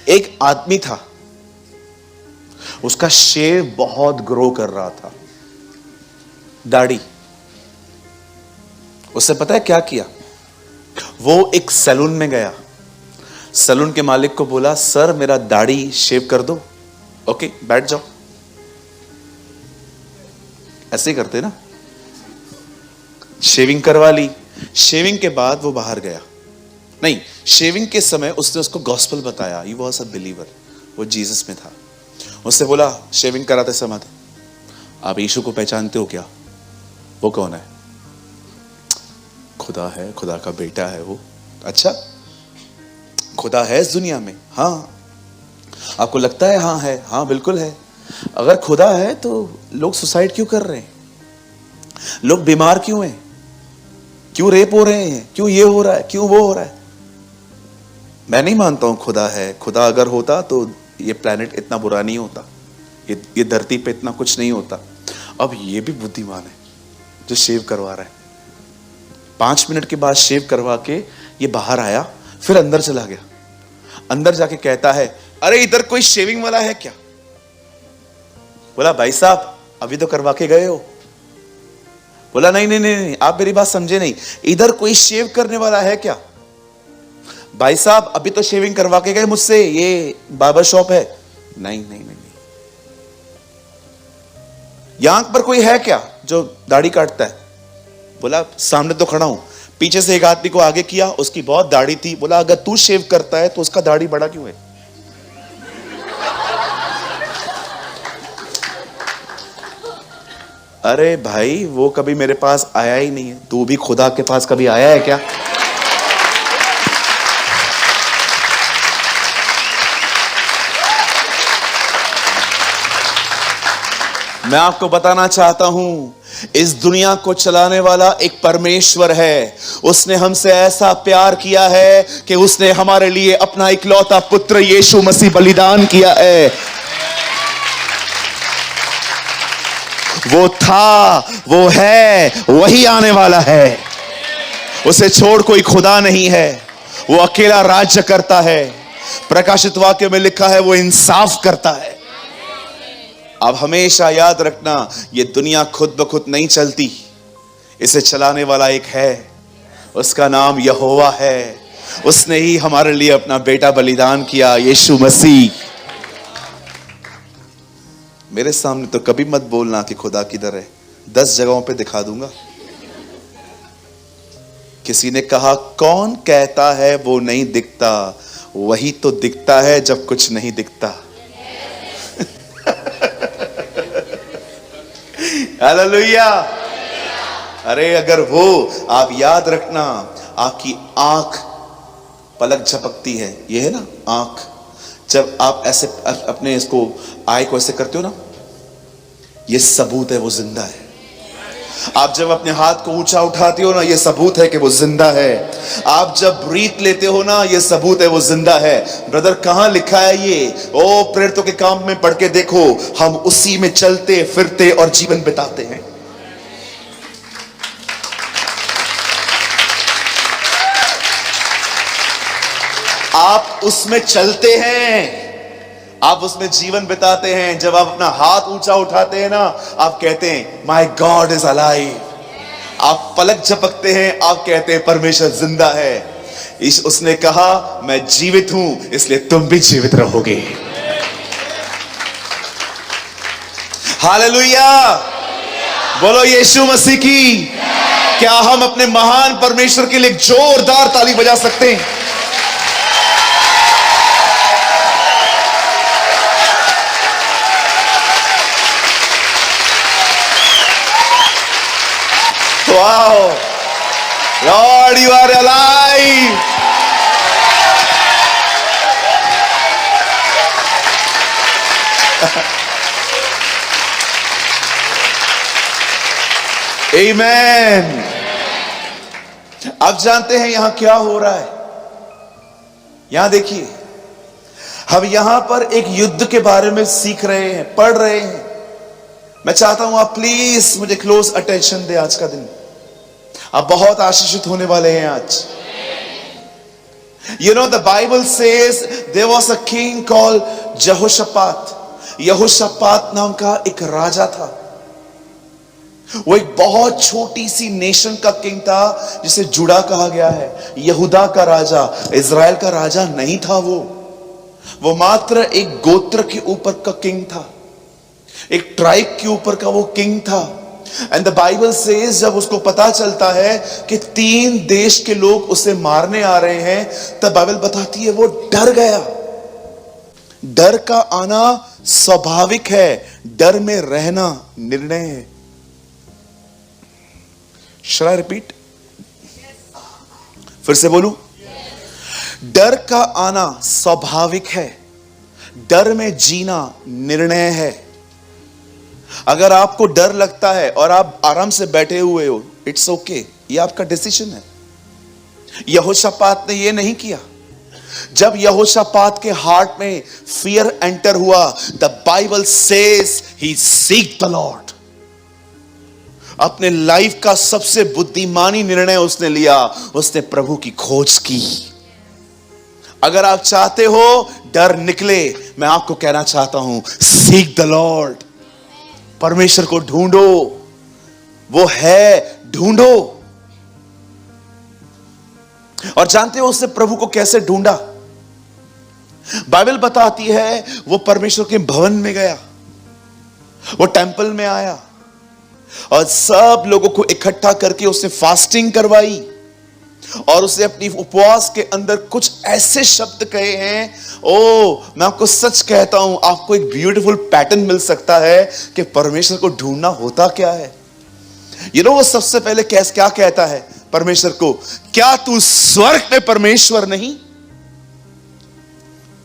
एक आदमी था, उसका शेव बहुत ग्रो कर रहा था, दाढ़ी। उससे पता है क्या किया? वो एक सैलून में गया, सैलून के मालिक को बोला, सर मेरा दाढ़ी शेव कर दो। ओके, बैठ जाओ। ऐसे ही करते ना। शेविंग करवा ली। शेविंग के बाद वो बाहर गया। नहीं, शेविंग के समय उसने उसको गॉस्पेल बताया। ही वॉज अ बिलीवर, वो जीसस में था। उससे बोला शेविंग कराते समय, आप यीशु को पहचानते हो क्या? वो कौन है? खुदा है, खुदा का बेटा है वो। अच्छा, खुदा है इस दुनिया में? हाँ। आपको लगता है हाँ है? हाँ बिल्कुल है। अगर खुदा है तो लोग सुसाइड क्यों कर रहे हैं? लोग बीमार क्यों हैं? क्यों रेप हो रहे हैं? क्यों ये हो रहा है? क्यों वो हो रहा है? मैं नहीं मानता हूं खुदा है। खुदा अगर होता तो ये प्लेनेट इतना बुरा नहीं होता, ये धरती पे इतना कुछ नहीं होता। अब ये भी बुद्धिमान है जो शेव करवा रहा है। 5 मिनट के बाद शेव करवा के ये बाहर आया, फिर अंदर चला गया। अंदर जाके कहता है, अरे इधर कोई शेविंग वाला है क्या? बोला, भाई साहब अभी तो करवा के गए हो। बोला, नहीं नहीं नहीं, आप मेरी बात समझे नहीं, इधर कोई शेव करने वाला है क्या? भाई साहब अभी तो शेविंग करवा के गए मुझसे, ये बार्बर शॉप है। नहीं नहीं नहीं, यहां पर कोई है क्या जो दाढ़ी काटता है? बोला, सामने तो खड़ा हूं। पीछे से एक आदमी को आगे किया, उसकी बहुत दाढ़ी थी। बोला, अगर तू शेव करता है तो उसका दाढ़ी बड़ा क्यों है? अरे भाई, वो कभी मेरे पास आया ही नहीं है। तू भी खुदा के पास कभी आया है क्या? मैं आपको बताना चाहता हूं, इस दुनिया को चलाने वाला एक परमेश्वर है। उसने हमसे ऐसा प्यार किया है कि उसने हमारे लिए अपना इकलौता पुत्र यीशु मसीह बलिदान किया है। वो था, वो है, वही आने वाला है। उसे छोड़ कोई खुदा नहीं है। वो अकेला राज्य करता है। प्रकाशित वाक्य में लिखा है, वो इंसाफ करता है। अब हमेशा याद रखना, ये दुनिया खुद ब खुद नहीं चलती, इसे चलाने वाला एक है, उसका नाम यहोवा है। उसने ही हमारे लिए अपना बेटा बलिदान किया, यीशु मसीह। मेरे सामने तो कभी मत बोलना कि खुदा किधर है। 10 जगहों पे दिखा दूंगा। किसी ने कहा, कौन कहता है वो नहीं दिखता? वही तो दिखता है जब कुछ नहीं दिखता। हालेलुया। अरे अगर वो, आप याद रखना, आपकी आंख पलक झपकती है, ये है ना आंख, जब आप ऐसे अपने इसको आई को ऐसे करते हो ना, ये सबूत है वो जिंदा है। आप जब अपने हाथ को ऊंचा उठाते हो ना, ये सबूत है कि वो जिंदा है। आप जब ब्रीथ लेते हो ना, ये सबूत है वो जिंदा है। ब्रदर, कहां लिखा है ये? ओ, प्रेरितों के काम में पढ़ के देखो। हम उसी में चलते फिरते और जीवन बिताते हैं। आप उसमें चलते हैं, आप उसमें जीवन बिताते हैं। जब आप अपना हाथ ऊंचा उठाते हैं ना, आप कहते हैं, माय गॉड इज अलाइव। आप पलक झपकते हैं, आप कहते हैं, परमेश्वर जिंदा है। उसने कहा, मैं जीवित हूं, इसलिए तुम भी जीवित रहोगे। हालेलुया। बोलो यीशु मसीह की। क्या हम अपने महान परमेश्वर के लिए एक जोरदार ताली बजा सकते हैं? Wow, Lord, you are alive. Amen. अब जानते हैं यहां क्या हो रहा है। यहां देखिए, हम यहां पर एक युद्ध के बारे में सीख रहे हैं, पढ़ रहे हैं। मैं चाहता हूं आप प्लीज मुझे क्लोज अटेंशन दें। आज का दिन आप बहुत आशीषित होने वाले हैं। आज You know, the Bible says there was a king called Jehoshaphat. यहोशापात नाम का एक राजा था। वो एक बहुत छोटी सी नेशन का किंग था जिसे जुड़ा कहा गया है। यहूदा का राजा, इज़राइल का राजा नहीं था वो मात्र एक गोत्र के ऊपर का किंग था, एक ट्राइब के ऊपर का वो किंग था। एंड द बाइबल सेज जब उसको पता चलता है कि 3 देश के लोग उसे मारने आ रहे हैं, तब बाइबल बताती है वो डर गया। डर का आना स्वाभाविक है, डर में रहना निर्णय है। Shall I repeat? फिर से बोलूं? डर का आना स्वाभाविक है, डर में जीना निर्णय है। अगर आपको डर लगता है और आप आराम से बैठे हुए हो, इट्स ओके, ये आपका डिसीजन है। यहोशापात ने ये नहीं किया। जब यहोशापात के हार्ट में फियर एंटर हुआ, the Bible says he seek the Lord. अपने लाइफ का सबसे बुद्धिमानी निर्णय उसने लिया, उसने प्रभु की खोज की। अगर आप चाहते हो डर निकले, मैं आपको कहना चाहता हूं, सीक द लॉर्ड। परमेश्वर को ढूंढो, वो है, ढूंढो। और जानते हो उसने प्रभु को कैसे ढूंढा? बाइबल बताती है वो परमेश्वर के भवन में गया, वो टेंपल में आया और सब लोगों को इकट्ठा करके उसने फास्टिंग करवाई और उसने अपनी उपवास के अंदर कुछ ऐसे शब्द कहे हैं, मैं आपको सच कहता हूं, आपको एक ब्यूटीफुल पैटर्न मिल सकता है कि परमेश्वर को ढूंढना होता क्या है। वो सबसे पहले क्या कहता है परमेश्वर को? क्या तू स्वर्ग में परमेश्वर नहीं?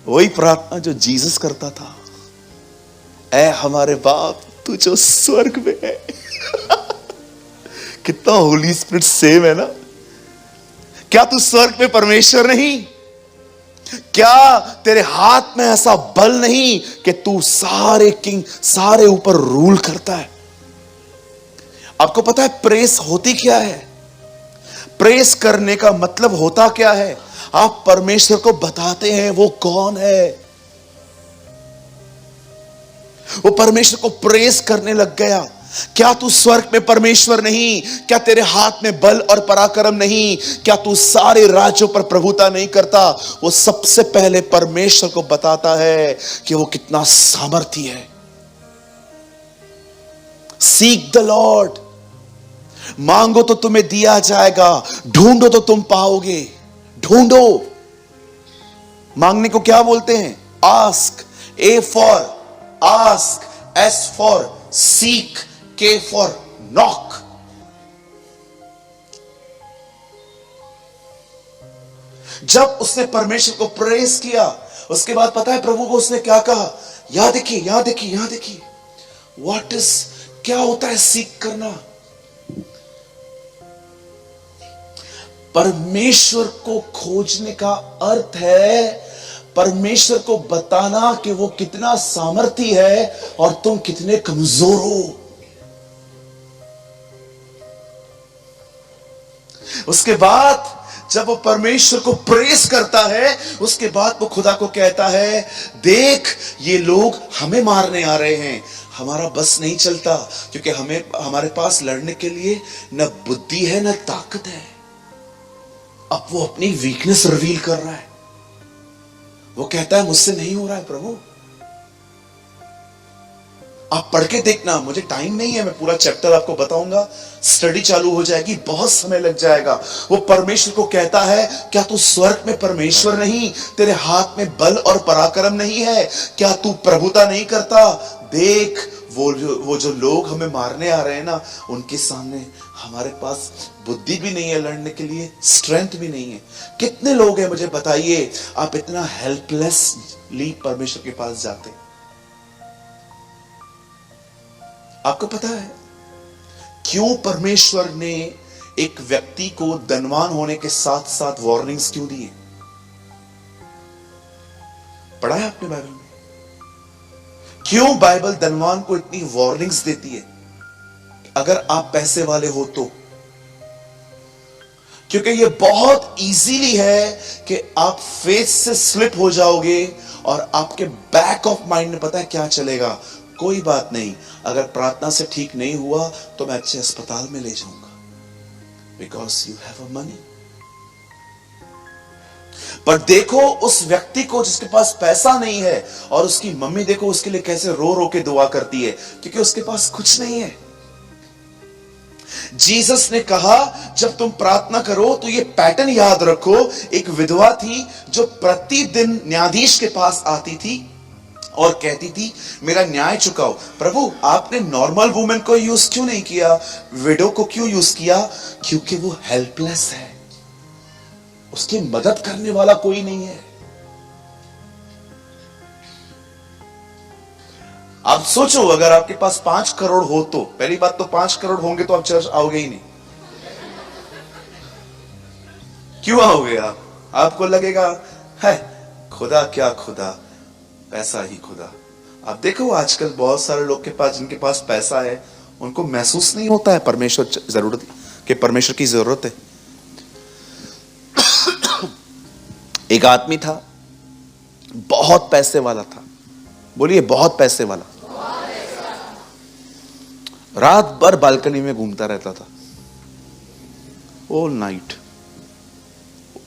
वही प्रार्थना जो जीसस करता था, ऐ हमारे बाप तू जो स्वर्ग में है। कितना होली स्पिरिट सेम है ना। क्या तू स्वर्ग में परमेश्वर नहीं? क्या तेरे हाथ में ऐसा बल नहीं कि तू सारे किंग, सारे ऊपर रूल करता है? आपको पता है प्रेस होती क्या है? प्रेस करने का मतलब होता क्या है? आप परमेश्वर को बताते हैं वो कौन है। वो परमेश्वर को प्रेस करने लग गया। क्या तू स्वर्ग में परमेश्वर नहीं? क्या तेरे हाथ में बल और पराक्रम नहीं? क्या तू सारे राज्यों पर प्रभुता नहीं करता? वो सबसे पहले परमेश्वर को बताता है कि वो कितना सामर्थी है। Seek the Lord. मांगो तो तुम्हें दिया जाएगा, ढूंढो तो तुम पाओगे। ढूंढो, मांगने को क्या बोलते हैं? Ask. A for ask, S for seek, के फॉर नॉक। जब उसने परमेश्वर को प्रेस किया, उसके बाद पता है प्रभु को उसने क्या कहा? यहां देखिए, यहां देखिए, यहां देखिए। व्हाट इज, क्या होता है सीक करना? परमेश्वर को खोजने का अर्थ है परमेश्वर को बताना कि वो कितना सामर्थी है और तुम कितने कमजोर हो। उसके बाद जब वो परमेश्वर को प्रेस करता है, उसके बाद वो खुदा को कहता है, देख ये लोग हमें मारने आ रहे हैं, हमारा बस नहीं चलता, क्योंकि हमारे पास लड़ने के लिए न बुद्धि है न ताकत है। अब वो अपनी वीकनेस रिवील कर रहा है। वो कहता है मुझसे नहीं हो रहा है प्रभु। आप पढ़ के देखना, मुझे टाइम नहीं है, मैं पूरा चैप्टर आपको बताऊंगा, स्टडी चालू हो जाएगी, बहुत समय लग जाएगा। वो परमेश्वर को कहता है, क्या तू स्वर्ग में परमेश्वर नहीं? तेरे हाथ में बल और पराक्रम नहीं है? क्या तू प्रभुता नहीं करता? देख वो जो लोग हमें मारने आ रहे हैं ना, उनके सामने हमारे पास बुद्धि भी नहीं है लड़ने के लिए, स्ट्रेंथ भी नहीं है। कितने लोग हैं मुझे बताइए, आप इतना हेल्पलेसली परमेश्वर के पास जाते? आपको पता है क्यों परमेश्वर ने एक व्यक्ति को धनवान होने के साथ साथ वार्निंग्स क्यों दिए? पढ़ा है आपने बाइबल में? क्यों बाइबल धनवान को इतनी वार्निंग्स देती है? अगर आप पैसे वाले हो तो क्योंकि ये बहुत इजीली है कि आप फेथ से स्लिप हो जाओगे और आपके बैक ऑफ माइंड में पता है क्या चलेगा, कोई बात नहीं, अगर प्रार्थना से ठीक नहीं हुआ तो मैं अच्छे अस्पताल में ले जाऊंगा, because you have a money. पर देखो उस व्यक्ति को जिसके पास पैसा नहीं है, और उसकी मम्मी देखो उसके लिए कैसे रो रो के दुआ करती है, क्योंकि उसके पास कुछ नहीं है। जीसस ने कहा जब तुम प्रार्थना करो तो ये पैटर्न याद रखो। एक विधवा थी जो प्रतिदिन न्यायाधीश के पास आती थी और कहती थी मेरा न्याय चुकाओ। प्रभु आपने नॉर्मल वुमेन को यूज क्यों नहीं किया, विडो को क्यों यूज किया? क्योंकि वो हेल्पलेस है, उसकी मदद करने वाला कोई नहीं है। आप सोचो अगर आपके पास 5 करोड़ हो तो, पहली बात तो 5 करोड़ होंगे तो आप चर्च आओगे ही नहीं। क्यों आओगे आप? आपको लगेगा है खुदा क्या खुदा, पैसा ही खुदा। आप देखो आजकल बहुत सारे लोग के पास, जिनके पास पैसा है, उनको महसूस नहीं होता है परमेश्वर जरूरत के, परमेश्वर की जरूरत है। एक आदमी था, बहुत पैसे वाला था, बोलिए बहुत पैसे वाला। रात भर बालकनी में घूमता रहता था, ऑल नाइट।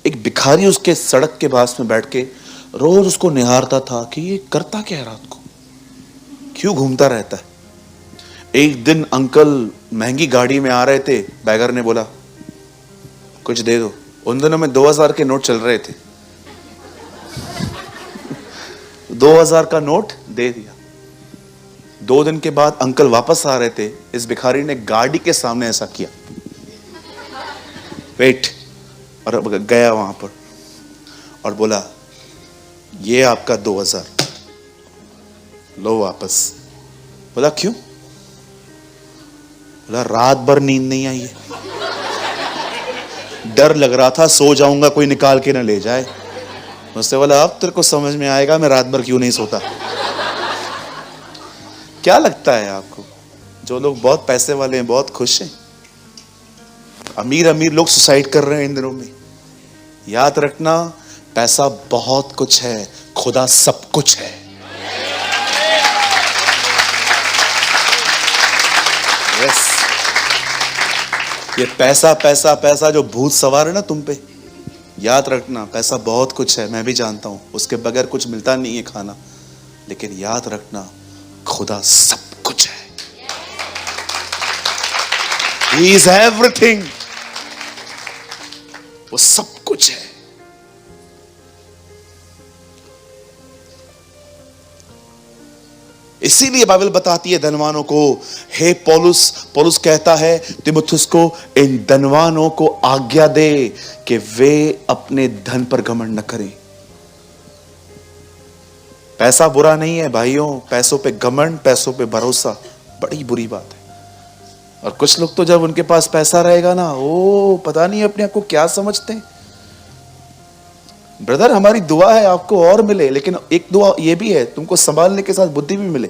एक भिखारी उसके सड़क के पास में बैठ के रोज उसको निहारता था कि ये करता क्या है, रात को क्यों घूमता रहता है। एक दिन अंकल महंगी गाड़ी में आ रहे थे, बैगर ने बोला कुछ दे दो। उन दिनों में 2000 के नोट चल रहे थे, 2000 का नोट दे दिया। 2 दिन के बाद अंकल वापस आ रहे थे, इस भिखारी ने गाड़ी के सामने ऐसा किया, वेट, और अब गया वहां पर और बोला ये आपका 2000 लो वापस। बोला क्यों? बोला रात भर नींद नहीं आई है, डर लग रहा था सो जाऊंगा कोई निकाल के ना ले जाए। उससे बोला अब तेरे को समझ में आएगा मैं रात भर क्यों नहीं सोता। क्या लगता है आपको, जो लोग बहुत पैसे वाले हैं बहुत खुश हैं? अमीर अमीर लोग सुसाइड कर रहे हैं इन दिनों में। याद रखना पैसा बहुत कुछ है, खुदा सब कुछ है। यस, ये पैसा पैसा पैसा जो भूत सवार है ना तुम पे, याद रखना पैसा बहुत कुछ है, मैं भी जानता हूं, उसके बगैर कुछ मिलता नहीं है खाना, लेकिन याद रखना खुदा सब कुछ है। He is everything, वो सब कुछ है। इसीलिए बाइबल बताती है धनवानों को, हे पौलुस कहता है तीमुथियुस को, इन धनवानों को आज्ञा दे कि वे अपने धन पर घमंड न करें। पैसा बुरा नहीं है भाइयों, पैसों पे घमंड, पैसों पे भरोसा बड़ी बुरी बात है। और कुछ लोग तो जब उनके पास पैसा रहेगा ना, ओ पता नहीं अपने आप को क्या समझते हैं। ब्रदर हमारी दुआ है आपको और मिले, लेकिन एक दुआ ये भी है तुमको संभालने के साथ बुद्धि भी मिले।